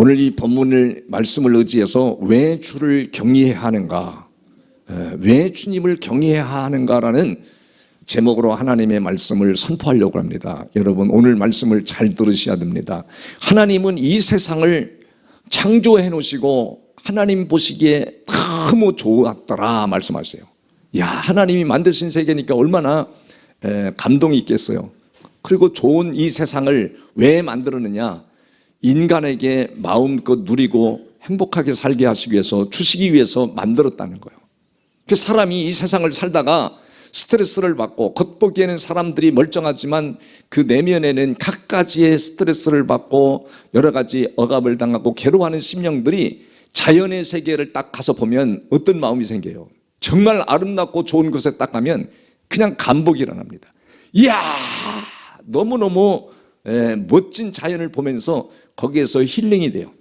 오늘 이 본문을 말씀을 의지해서 왜 주를 경외해야 하는가, 왜 주님을 경외해야 하는가라는 제목으로 하나님의 말씀을 선포하려고 합니다. 여러분, 오늘 말씀을 잘 들으셔야 됩니다. 하나님은 이 세상을 창조해 놓으시고 하나님 보시기에 너무 좋았더라 말씀하세요. 야, 하나님이 만드신 세계니까 얼마나 감동이 있겠어요. 그리고 좋은 이 세상을 왜 만들었느냐? 인간에게 마음껏 누리고 행복하게 살게 하시기 위해서, 주시기 위해서 만들었다는 거예요. 그 사람이 이 세상을 살다가 스트레스를 받고, 겉보기에는 사람들이 멀쩡하지만 그 내면에는 갖가지의 스트레스를 받고 여러 가지 억압을 당하고 괴로워하는 심령들이 자연의 세계를 딱 가서 보면 어떤 마음이 생겨요? 정말 아름답고 좋은 곳에 딱 가면 그냥 감복이 일어납니다. 이야, 너무너무 멋진 자연을 보면서 거기에서 힐링이 돼요.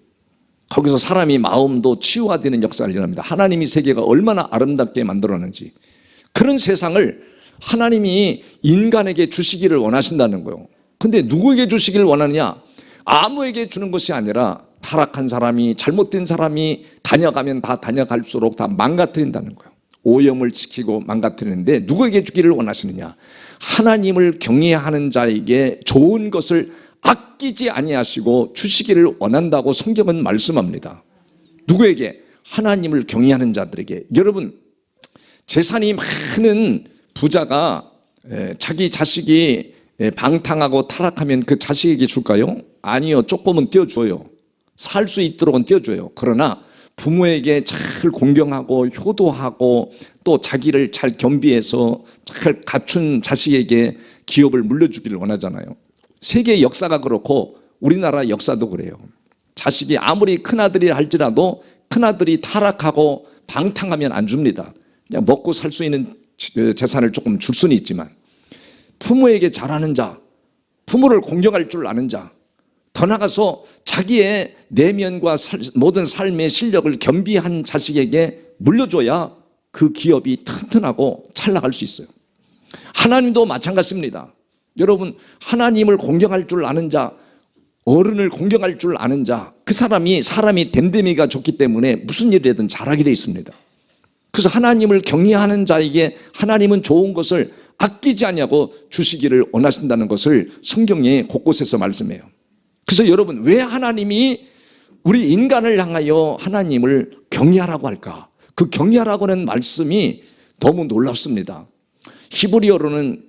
거기서 사람이 마음도 치유가 되는 역사가 일어납니다. 하나님이 세계가 얼마나 아름답게 만들었는지, 그런 세상을 하나님이 인간에게 주시기를 원하신다는 거예요. 근데 누구에게 주시기를 원하느냐? 아무에게 주는 것이 아니라 타락한 사람이, 잘못된 사람이 다녀가면 다 다녀갈수록 다 망가뜨린다는 거예요. 오염을 지키고 망가뜨리는데 누구에게 주기를 원하시느냐? 하나님을 경외하는 자에게 좋은 것을 아끼지 아니하시고 주시기를 원한다고 성경은 말씀합니다. 누구에게? 하나님을 경외하는 자들에게. 여러분, 재산이 많은 부자가 자기 자식이 방탕하고 타락하면 그 자식에게 줄까요? 아니요. 조금은 떼어줘요. 살 수 있도록은 떼어줘요. 그러나 부모에게 잘 공경하고 효도하고 또 자기를 잘 겸비해서 잘 갖춘 자식에게 기업을 물려주기를 원하잖아요. 세계의 역사가 그렇고 우리나라 역사도 그래요. 자식이 아무리 큰아들이 할지라도 큰아들이 타락하고 방탕하면 안 줍니다. 그냥 먹고 살 수 있는 재산을 조금 줄 수는 있지만, 부모에게 잘하는 자, 부모를 공경할 줄 아는 자, 더 나아가서 자기의 내면과 모든 삶의 실력을 겸비한 자식에게 물려줘야 그 기업이 튼튼하고 잘 나갈 수 있어요. 하나님도 마찬가지입니다. 여러분, 하나님을 공경할 줄 아는 자, 어른을 공경할 줄 아는 자, 그 사람이 됨됨이가 좋기 때문에 무슨 일이든 잘하게 돼 있습니다. 그래서 하나님을 경외하는 자에게 하나님은 좋은 것을 아끼지 않냐고 주시기를 원하신다는 것을 성경에 곳곳에서 말씀해요. 그래서 여러분, 왜 하나님이 우리 인간을 향하여 하나님을 경외하라고 할까? 그 경외하라고 하는 말씀이 너무 놀랍습니다. 히브리어로는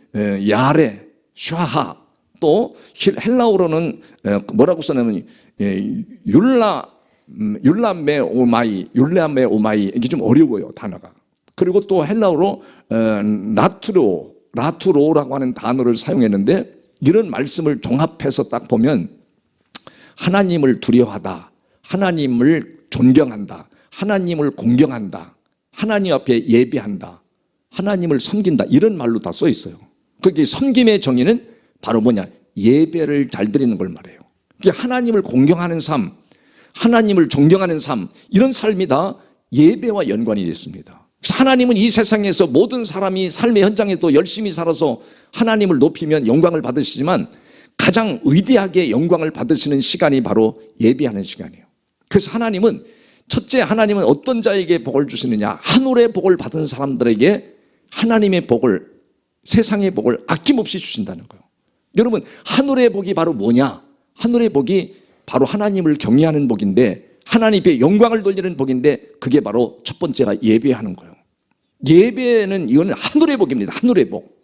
야레, 샤하, 또 헬라어로는 뭐라고 써냐면 율라메 오마이, 이게 좀 어려워요, 단어가. 그리고 또 헬라어로 라투로라고 하는 단어를 사용했는데, 이런 말씀을 종합해서 딱 보면 하나님을 두려워하다, 하나님을 존경한다, 하나님을 공경한다, 하나님 앞에 예배한다, 하나님을 섬긴다, 이런 말로 다 써 있어요. 그게 섬김의 정의는 바로 뭐냐? 예배를 잘 드리는 걸 말해요. 하나님을 공경하는 삶, 하나님을 존경하는 삶, 이런 삶이 다 예배와 연관이 있습니다. 하나님은 이 세상에서 모든 사람이 삶의 현장에도 열심히 살아서 하나님을 높이면 영광을 받으시지만, 가장 위대하게 영광을 받으시는 시간이 바로 예배하는 시간이에요. 그래서 하나님은, 첫째, 하나님은 어떤 자에게 복을 주시느냐? 하늘의 복을 받은 사람들에게 하나님의 복을, 세상의 복을 아낌없이 주신다는 거예요. 여러분, 하늘의 복이 바로 뭐냐? 하늘의 복이 바로 하나님을 경외하는 복인데, 하나님께 영광을 돌리는 복인데, 그게 바로 첫 번째가 예배하는 거예요. 예배는, 이거는 하늘의 복입니다. 하늘의 복.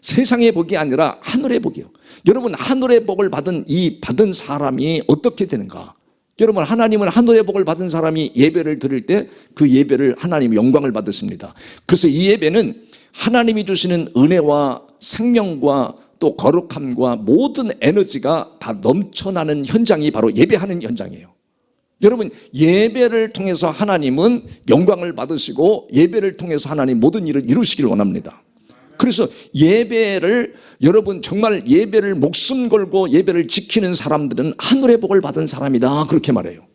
세상의 복이 아니라 하늘의 복이요. 여러분, 하늘의 복을 받은 사람이 어떻게 되는가? 여러분, 하나님은 하늘의 복을 받은 사람이 예배를 드릴 때 그 예배를 하나님의 영광을 받으십니다. 그래서 이 예배는 하나님이 주시는 은혜와 생명과 또 거룩함과 모든 에너지가 다 넘쳐나는 현장이 바로 예배하는 현장이에요. 여러분, 예배를 통해서 하나님은 영광을 받으시고, 예배를 통해서 하나님 모든 일을 이루시길 원합니다. 그래서 예배를, 여러분, 정말 예배를 목숨 걸고 예배를 지키는 사람들은 하늘의 복을 받은 사람이다, 그렇게 말해요.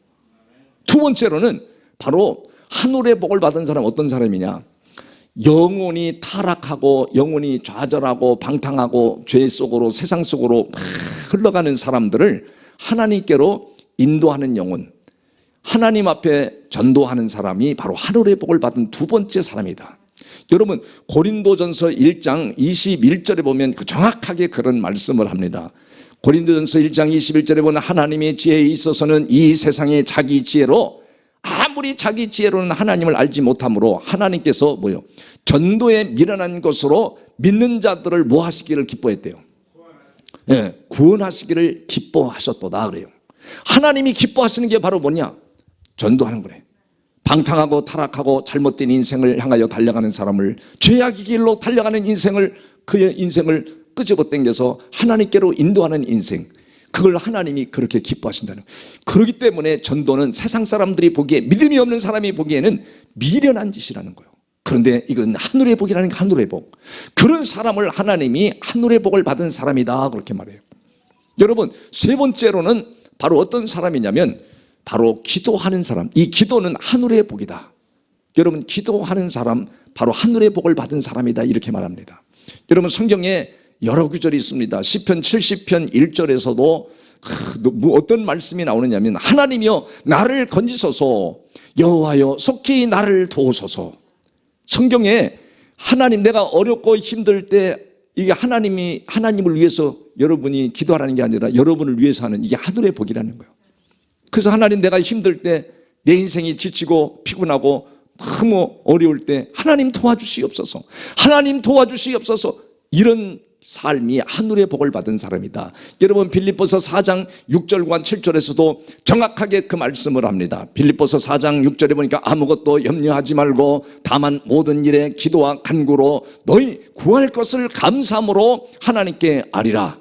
두 번째로는 바로 하늘의 복을 받은 사람, 어떤 사람이냐? 영혼이 타락하고 영혼이 좌절하고 방탕하고 죄 속으로, 세상 속으로 막 흘러가는 사람들을 하나님께로 인도하는 영혼, 하나님 앞에 전도하는 사람이 바로 하늘의 복을 받은 두 번째 사람이다. 여러분, 고린도전서 1장 21절에 보면 정확하게 그런 말씀을 합니다. 고린도전서 1장 21절에 보면 하나님의 지혜에 있어서는 이 세상의 자기 지혜로, 아무리 자기 지혜로는 하나님을 알지 못하므로 하나님께서 뭐요? 전도에 미련한 것으로 믿는 자들을 뭐 하시기를 기뻐했대요? 구원하시기를 기뻐하셨도다 그래요. 하나님이 기뻐하시는 게 바로 뭐냐? 전도하는 거래. 방탕하고 타락하고 잘못된 인생을 향하여 달려가는 사람을, 죄악의 길로 달려가는 인생을, 그의 인생을 끄집어 당겨서 하나님께로 인도하는 인생, 그걸 하나님이 그렇게 기뻐하신다는 거예요. 그렇기 때문에 전도는 세상 사람들이 보기에, 믿음이 없는 사람이 보기에는 미련한 짓이라는 거예요. 그런데 이건 하늘의 복이라는 게, 하늘의 복. 그런 사람을 하나님이 하늘의 복을 받은 사람이다 그렇게 말해요. 여러분, 세 번째로는 바로 어떤 사람이냐면 바로 기도하는 사람. 이 기도는 하늘의 복이다. 여러분, 기도하는 사람 바로 하늘의 복을 받은 사람이다 이렇게 말합니다. 여러분, 성경에 여러 구절이 있습니다. 시편 70편 1절에서도 어떤 말씀이 나오느냐면 하나님이여 나를 건지소서, 여호와여 속히 나를 도우소서. 성경에 하나님, 내가 어렵고 힘들 때 이게 하나님을 위해서 여러분이 기도하라는 게 아니라 여러분을 위해서 하는, 이게 하늘의 복이라는 거예요. 그래서 하나님, 내가 힘들 때, 내 인생이 지치고 피곤하고 너무 어려울 때 하나님 도와주시옵소서, 하나님 도와주시옵소서, 이런 삶이 하늘의 복을 받은 사람이다. 여러분, 빌립보서 4장 6절과 7절에서도 정확하게 그 말씀을 합니다. 빌립보서 4장 6절에 보니까 아무것도 염려하지 말고 다만 모든 일에 기도와 간구로 너희 구할 것을 감사함으로 하나님께 아리라.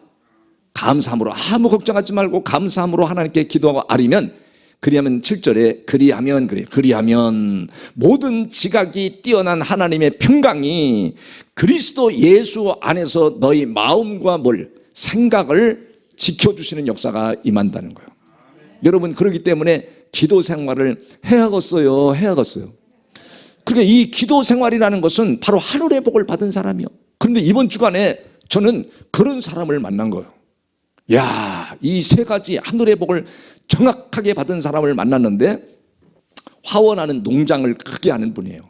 감사함으로, 아무 걱정하지 말고 감사함으로 하나님께 기도하고 아리면, 그리하면 7절에 그리하면 모든 지각이 뛰어난 하나님의 평강이 그리스도 예수 안에서 너희 마음과 생각을 지켜주시는 역사가 임한다는 거예요. 여러분, 그렇기 때문에 기도 생활을 해야겠어요. 그러니까 이 기도 생활이라는 것은 바로 하늘의 복을 받은 사람이요. 그런데 이번 주간에 저는 그런 사람을 만난 거예요. 이 세 가지 하늘의 복을 정확하게 받은 사람을 만났는데, 화원하는 농장을 크게 하는 분이에요.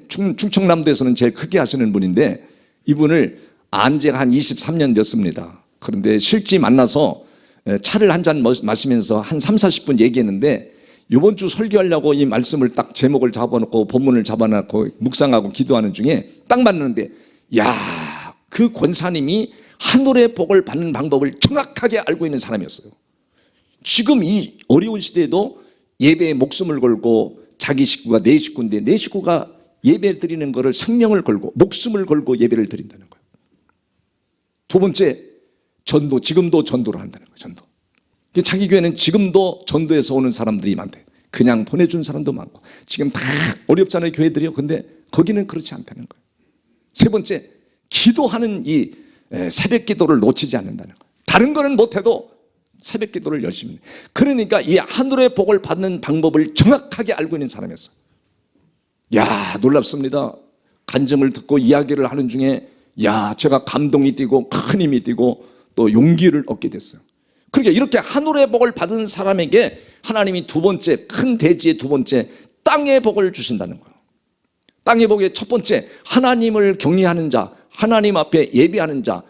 충청남도에서는 제일 크게 하시는 분인데, 이분을 안 지가 한 23년 됐습니다. 그런데 실제 만나서 차를 한 잔 마시면서 한 3, 40분 얘기했는데, 이번 주 설교하려고 이 말씀을 딱 제목을 잡아놓고 본문을 잡아놓고 묵상하고 기도하는 중에 딱 만났는데, 그 권사님이 하늘의 복을 받는 방법을 정확하게 알고 있는 사람이었어요. 지금 이 어려운 시대에도 예배에 목숨을 걸고, 자기 식구가 내 식구인데 내 식구가 예배 드리는 거를 생명을 걸고 목숨을 걸고 예배를 드린다는 거예요. 두 번째, 전도. 지금도 전도를 한다는 거예요. 전도. 자기 교회는 지금도 전도에서 오는 사람들이 많대. 그냥 보내준 사람도 많고, 지금 다 어렵잖아요, 교회들이요. 근데 거기는 그렇지 않다는 거예요. 세 번째, 기도하는 이 새벽 기도를 놓치지 않는다는 거예요. 다른 거는 못해도 새벽 기도를 열심히 해. 그러니까 이 하늘의 복을 받는 방법을 정확하게 알고 있는 사람이었어요. 놀랍습니다. 간증을 듣고 이야기를 하는 중에 제가 감동이 뛰고 큰 힘이 뛰고 또 용기를 얻게 됐어요. 그러니까 이렇게 하늘의 복을 받은 사람에게 하나님이 두 번째, 큰 대지의 두 번째, 땅의 복을 주신다는 거예요. 땅의 복의 첫 번째, 하나님을 경외하는 자, 하나님 앞에 예배하는 자,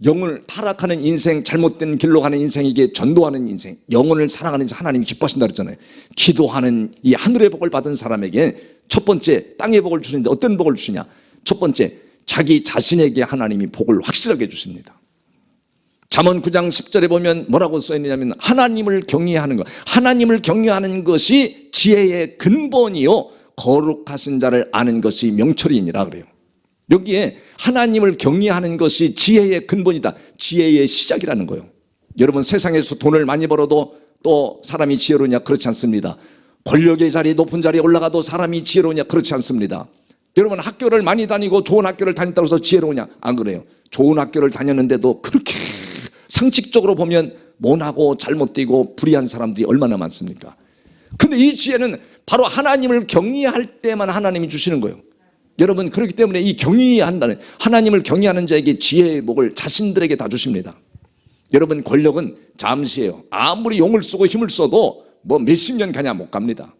영혼을 타락하는 인생, 잘못된 길로 가는 인생에게 전도하는 인생, 영혼을 사랑하는 자, 하나님이 기뻐하신다 그랬잖아요. 기도하는 이 하늘의 복을 받은 사람에게 첫 번째 땅의 복을 주시는데, 어떤 복을 주시냐? 첫 번째, 자기 자신에게 하나님이 복을 확실하게 주십니다. 잠언 9장 10절에 보면 뭐라고 써있느냐면, 하나님을 경외하는 것, 하나님을 경외하는 것이 지혜의 근본이요 거룩하신 자를 아는 것이 명철이니라 그래요. 여기에 하나님을 경외하는 것이 지혜의 근본이다, 지혜의 시작이라는 거예요. 여러분, 세상에서 돈을 많이 벌어도 또 사람이 지혜로우냐? 그렇지 않습니다. 권력의 자리, 높은 자리에 올라가도 사람이 지혜로우냐? 그렇지 않습니다. 여러분, 학교를 많이 다니고 좋은 학교를 다녔다고 해서 지혜로우냐? 안 그래요. 좋은 학교를 다녔는데도 그렇게 상식적으로 보면 모나고 잘못되고 불의한 사람들이 얼마나 많습니까? 근데 이 지혜는 바로 하나님을 경외할 때만 하나님이 주시는 거예요. 여러분, 그렇기 때문에 이 경외한다는, 하나님을 경외하는 자에게 지혜의 복을 자신들에게 다 주십니다. 여러분, 권력은 잠시예요. 아무리 용을 쓰고 힘을 써도 뭐 몇십 년 가냐 못 갑니다.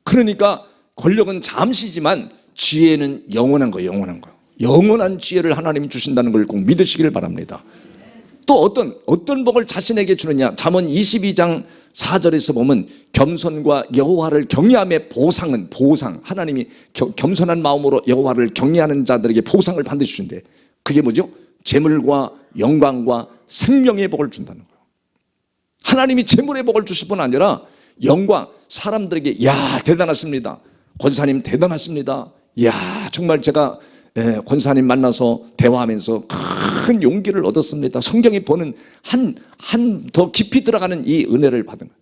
그러니까 권력은 잠시지만 지혜는 영원한 거예요. 영원한 거. 영원한 지혜를 하나님이 주신다는 걸 꼭 믿으시기를 바랍니다. 또 어떤 복을 자신에게 주느냐. 잠언 22장 4절에서 보면 겸손과 여호와를 경외함의 보상은, 보상, 하나님이 겸손한 마음으로 여호와를 경외하는 자들에게 보상을 반드시 준대. 그게 뭐죠? 재물과 영광과 생명의 복을 준다는 거예요. 하나님이 재물의 복을 주실 뿐 아니라 영광, 사람들에게 야 대단하십니다, 권사님 대단하십니다, 야 정말 제가 권사님 만나서 대화하면서 큰 용기를 얻었습니다, 성경에 보는 한 더 깊이 들어가는 이 은혜를 받은 거예요.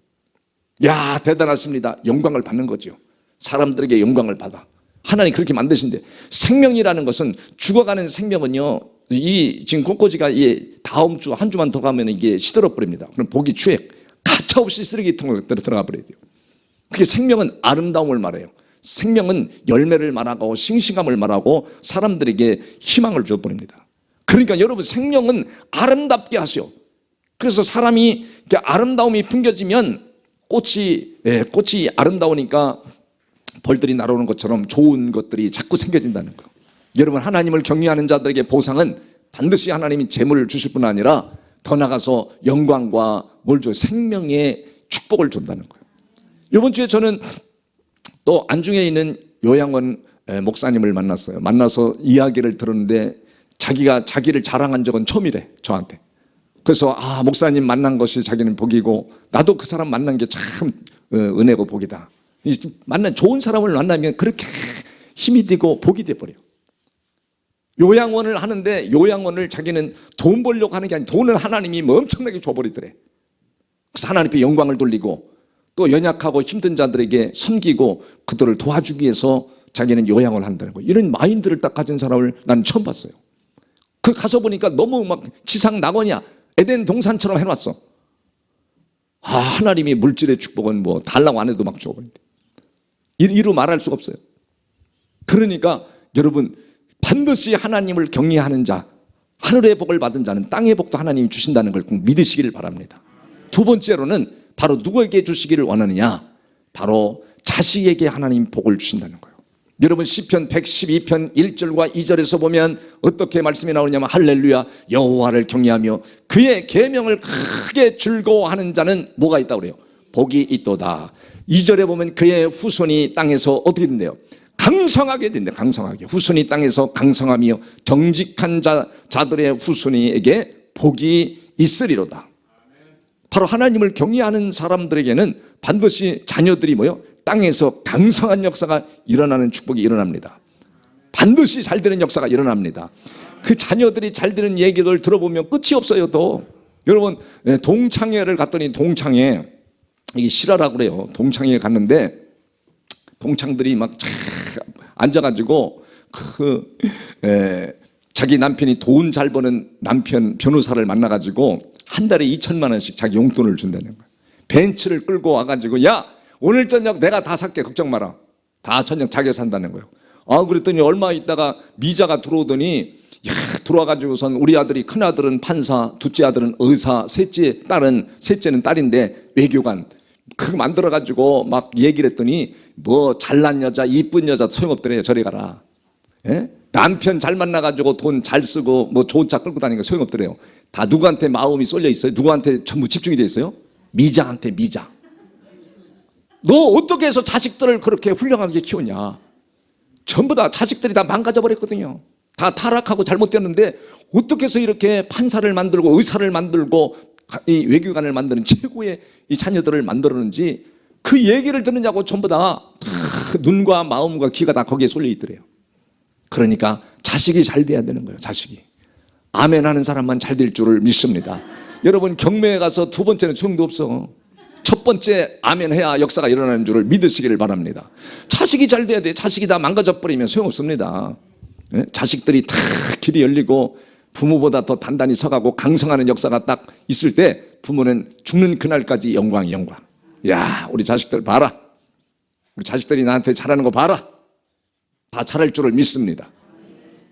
야 대단하십니다, 영광을 받는 거죠. 사람들에게 영광을 받아. 하나님 그렇게 만드신데, 생명이라는 것은, 죽어가는 생명은요, 이 지금 꽃꽂이가 다음 주 한 주만 더 가면 이게 시들어 버립니다. 그럼 복이 추액, 가차없이 쓰레기통에 들어가 버려야 돼요. 그게 생명은 아름다움을 말해요. 생명은 열매를 말하고 싱싱함을 말하고 사람들에게 희망을 줘버립니다. 그러니까 여러분, 생명은 아름답게 하시오. 그래서 사람이 아름다움이 풍겨지면 꽃이 아름다우니까 벌들이 날아오는 것처럼 좋은 것들이 자꾸 생겨진다는 거. 여러분, 하나님을 경외하는 자들에게 보상은 반드시 하나님이 재물을 주실 뿐 아니라 더 나가서 영광과 뭘 줘요? 생명의 축복을 준다는 거예요. 이번 주에 저는 또 안중에 있는 요양원 목사님을 만났어요. 만나서 이야기를 들었는데 자기를 자랑한 적은 처음이래, 저한테. 그래서 목사님 만난 것이 자기는 복이고, 나도 그 사람 만난 게 참 은혜고 복이다. 좋은 사람을 만나면 그렇게 힘이 되고 복이 돼버려요. 요양원을 하는데, 요양원을 자기는 돈 벌려고 하는 게 아니라 돈을 하나님이 엄청나게 줘버리더래. 그래서 하나님께 영광을 돌리고, 또 연약하고 힘든 자들에게 섬기고 그들을 도와주기 위해서 자기는 요양을 한다는 거예요. 이런 마인드를 딱 가진 사람을 나는 처음 봤어요. 그 가서 보니까 너무 막 지상 낙원이야. 에덴 동산처럼 해놨어. 하나님이 물질의 축복은 뭐 달라고 안 해도 막 줘버린대. 이루 말할 수가 없어요. 그러니까 여러분, 반드시 하나님을 경외하는 자, 하늘의 복을 받은 자는 땅의 복도 하나님이 주신다는 걸 꼭 믿으시기를 바랍니다. 두 번째로는 바로 누구에게 주시기를 원하느냐? 바로 자식에게 하나님 복을 주신다는 거예요. 여러분, 시편 112편 1절과 2절에서 보면 어떻게 말씀이 나오냐면, 할렐루야, 여호와를 경외하며 그의 계명을 크게 즐거워하는 자는 뭐가 있다고 그래요? 복이 있도다. 2절에 보면 그의 후손이 땅에서 어떻게 된대요? 강성하게 된대. 강성하게. 후손이 땅에서 강성하며 정직한 자들의 후손에게 복이 있으리로다. 바로 하나님을 경외하는 사람들에게는 반드시 자녀들이 뭐요? 땅에서 강성한 역사가 일어나는 축복이 일어납니다. 반드시 잘 되는 역사가 일어납니다. 그 자녀들이 잘 되는 얘기들 들어보면 끝이 없어요. 또 여러분, 동창회를 갔더니, 동창회, 이게 실화라고 그래요. 동창회에 갔는데 동창들이 막 앉아가지고 자기 남편이 돈 잘 버는 남편 변호사를 만나가지고 한 달에 2천만 원씩 자기 용돈을 준다는 거예요. 벤츠를 끌고 와가지고, 야 오늘 저녁 내가 다 살게, 걱정 마라. 다 저녁 자기가 산다는 거예요. 그랬더니 얼마 있다가 미자가 들어오더니, 들어와가지고선 우리 아들이, 큰 아들은 판사, 둘째 아들은 의사, 셋째는 딸인데 외교관, 그거 만들어가지고 막 얘기를 했더니, 뭐 잘난 여자, 이쁜 여자 소용없더래요. 저리 가라. 남편 잘 만나가지고 돈 잘 쓰고 뭐 좋은 차 끌고 다니는 거 소용없더래요. 다 누구한테 마음이 쏠려 있어요? 누구한테 전부 집중이 돼 있어요? 미자한테. 미자. 너 어떻게 해서 자식들을 그렇게 훌륭하게 키우냐? 전부 다 자식들이 다 망가져 버렸거든요. 다 타락하고 잘못되었는데 어떻게 해서 이렇게 판사를 만들고 의사를 만들고 이 외교관을 만드는 최고의 이 자녀들을 만들었는지, 그 얘기를 듣느냐고 전부 다 눈과 마음과 귀가 다 거기에 쏠려 있더래요. 그러니까 자식이 잘 돼야 되는 거예요. 자식이. 아멘 하는 사람만 잘 될 줄을 믿습니다. 여러분, 경매에 가서 두 번째는 소용도 없어. 첫 번째 아멘 해야 역사가 일어나는 줄을 믿으시기를 바랍니다. 자식이 잘 돼야 돼. 자식이 다 망가져 버리면 소용없습니다. 자식들이 다 길이 열리고 부모보다 더 단단히 서가고 강성하는 역사가 딱 있을 때 부모는 죽는 그날까지 영광이 영광. 야, 우리 자식들 봐라. 우리 자식들이 나한테 잘하는 거 봐라. 다 잘할 줄을 믿습니다.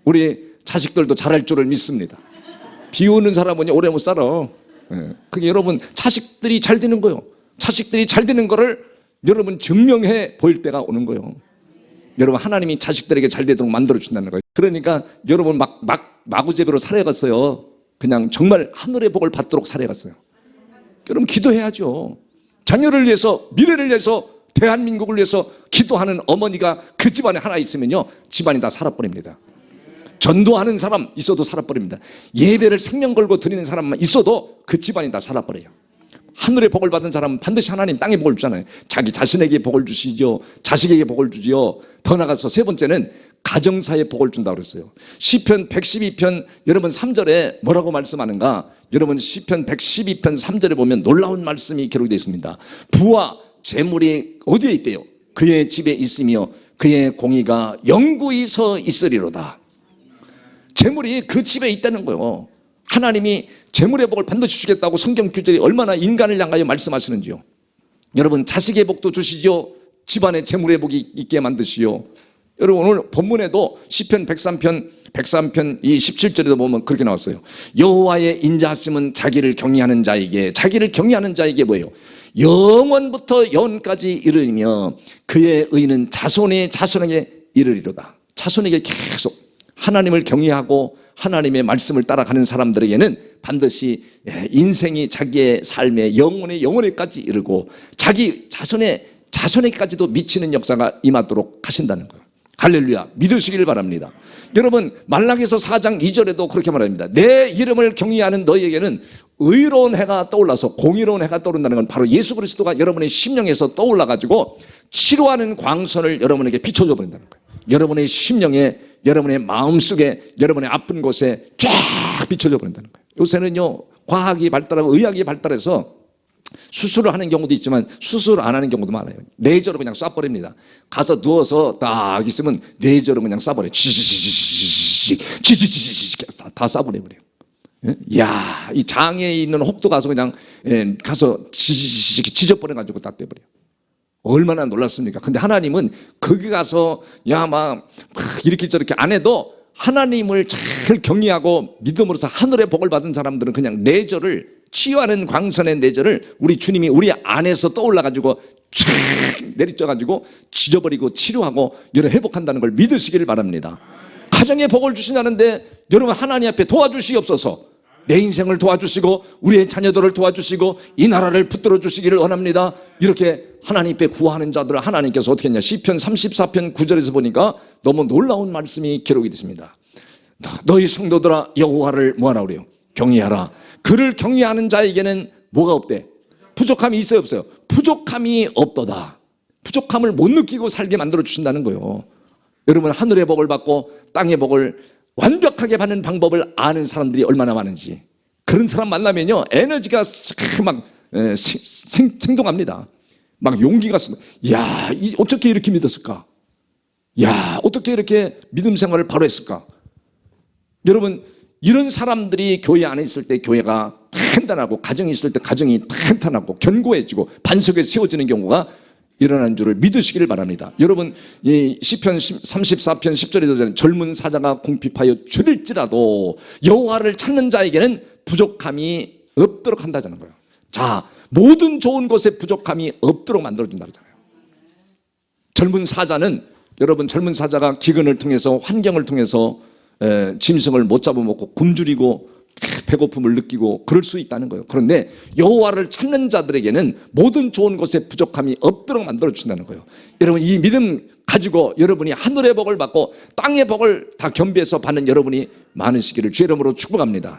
우리 자식들도 잘할 줄을 믿습니다. 비우는 사람은 오래 못 살아. 예. 그게 여러분 자식들이 잘 되는 거예요. 자식들이 잘 되는 거를 여러분 증명해 보일 때가 오는 거예요. 여러분 하나님이 자식들에게 잘 되도록 만들어 준다는 거예요. 그러니까 여러분 마구제비로 살아갔어요. 그냥 정말 하늘의 복을 받도록 살아갔어요. 여러분 기도해야죠. 자녀를 위해서, 미래를 위해서, 대한민국을 위해서 기도하는 어머니가 그 집안에 하나 있으면요, 집안이 다 살아버립니다. 전도하는 사람 있어도 살아버립니다. 예배를 생명 걸고 드리는 사람만 있어도 그 집안이 다 살아버려요. 하늘의 복을 받은 사람은 반드시 하나님 땅의 복을 주잖아요. 자기 자신에게 복을 주시죠. 자식에게 복을 주지요. 더 나가서 세 번째는 가정사에 복을 준다고 그랬어요. 시편 112편 여러분 3절에 뭐라고 말씀하는가? 여러분 시편 112편 3절에 보면 놀라운 말씀이 기록되어 있습니다. 부와 재물이 어디에 있대요? 그의 집에 있으며 그의 공의가 영구히 서 있으리로다. 재물이 그 집에 있다는 거예요. 하나님이 재물의 복을 반드시 주겠다고 성경 규절이 얼마나 인간을 향하여 말씀하시는지요. 여러분 자식의 복도 주시죠. 집안에 재물의 복이 있게 만드시오. 여러분 오늘 본문에도 시편 103편 이 17절에도 보면 그렇게 나왔어요. 여호와의 인자하심은 자기를 경외하는 자에게 뭐예요? 영원부터 영원까지 이르리며 그의 의는 자손의 자손에게 이르리로다. 자손에게 계속 하나님을 경외하고 하나님의 말씀을 따라가는 사람들에게는 반드시 인생이 자기의 삶의 영혼에까지 이르고 자기 자손에까지도 미치는 역사가 임하도록 하신다는 거예요. 할렐루야. 믿으시길 바랍니다. 여러분 말라기서 4장 2절에도 그렇게 말합니다. 내 이름을 경외하는 너희에게는 의로운 해가 떠올라서 공의로운 해가 떠오른다는 건 바로 예수 그리스도가 여러분의 심령에서 떠올라가지고 치료하는 광선을 여러분에게 비춰줘 버린다는 거예요. 여러분의 심령에, 여러분의 마음속에, 여러분의 아픈 곳에 쫙 비춰져 버린다는 거예요. 요새는요 과학이 발달하고 의학이 발달해서 수술을 하는 경우도 있지만 수술을 안 하는 경우도 많아요. 레이저로 그냥 쏴버립니다. 가서 누워서 딱 있으면 레이저로 그냥 쏴버려요. 다 쏴버려요. 야, 이 장애에 있는 혹도 가서 그냥 가서 지져버려가지고 다 떼버려요. 얼마나 놀랐습니까? 근데 하나님은 거기 가서 막 이렇게 저렇게 안 해도 하나님을 잘 경외하고 믿음으로서 하늘의 복을 받은 사람들은 그냥 레이저를 치유하는 광선의 내절을 우리 주님이 우리 안에서 떠올라가지고 쫙 내리쳐가지고 지져버리고 치료하고 여러분 회복한다는 걸 믿으시기를 바랍니다. 가정에 복을 주신다는데 여러분 하나님 앞에 도와주시옵소서. 내 인생을 도와주시고 우리의 자녀들을 도와주시고 이 나라를 붙들어 주시기를 원합니다. 이렇게 하나님 앞에 구하는 자들을 하나님께서 어떻게 했냐. 시편 34편 9절에서 보니까 너무 놀라운 말씀이 기록이 됐습니다. 너희 성도들아 여호와를 뭐하라 그래요? 경외하라. 그를 경외하는 자에게는 뭐가 없대? 부족함이 있어요 없어요? 부족함이 없도다. 부족함을 못 느끼고 살게 만들어 주신다는 거예요. 여러분 하늘의 복을 받고 땅의 복을 완벽하게 받는 방법을 아는 사람들이 얼마나 많은지. 그런 사람 만나면요 에너지가 막 생동합니다. 막 용기가 야, 어떻게 이렇게 믿었을까? 야, 어떻게 이렇게 믿음 생활을 바로 했을까? 여러분 이런 사람들이 교회 안에 있을 때 교회가 탄탄하고 가정이 있을 때 가정이 탄탄하고 견고해지고 반석에 세워지는 경우가 일어난 줄을 믿으시기를 바랍니다. 여러분 이 시편 34편 10절에도 젊은 사자가 궁핍하여 줄일지라도 여호와를 찾는 자에게는 부족함이 없도록 한다는 거예요. 자, 모든 좋은 것에 부족함이 없도록 만들어준다고 하잖아요. 젊은 사자는 여러분 젊은 사자가 기근을 통해서 환경을 통해서 짐승을 못 잡아먹고 굶주리고 배고픔을 느끼고 그럴 수 있다는 거예요. 그런데 여호와를 찾는 자들에게는 모든 좋은 것에 부족함이 없도록 만들어 준다는 거예요. 여러분 이 믿음 가지고 여러분이 하늘의 복을 받고 땅의 복을 다 겸비해서 받는 여러분이 많으시기를 주의 이름으로 축복합니다.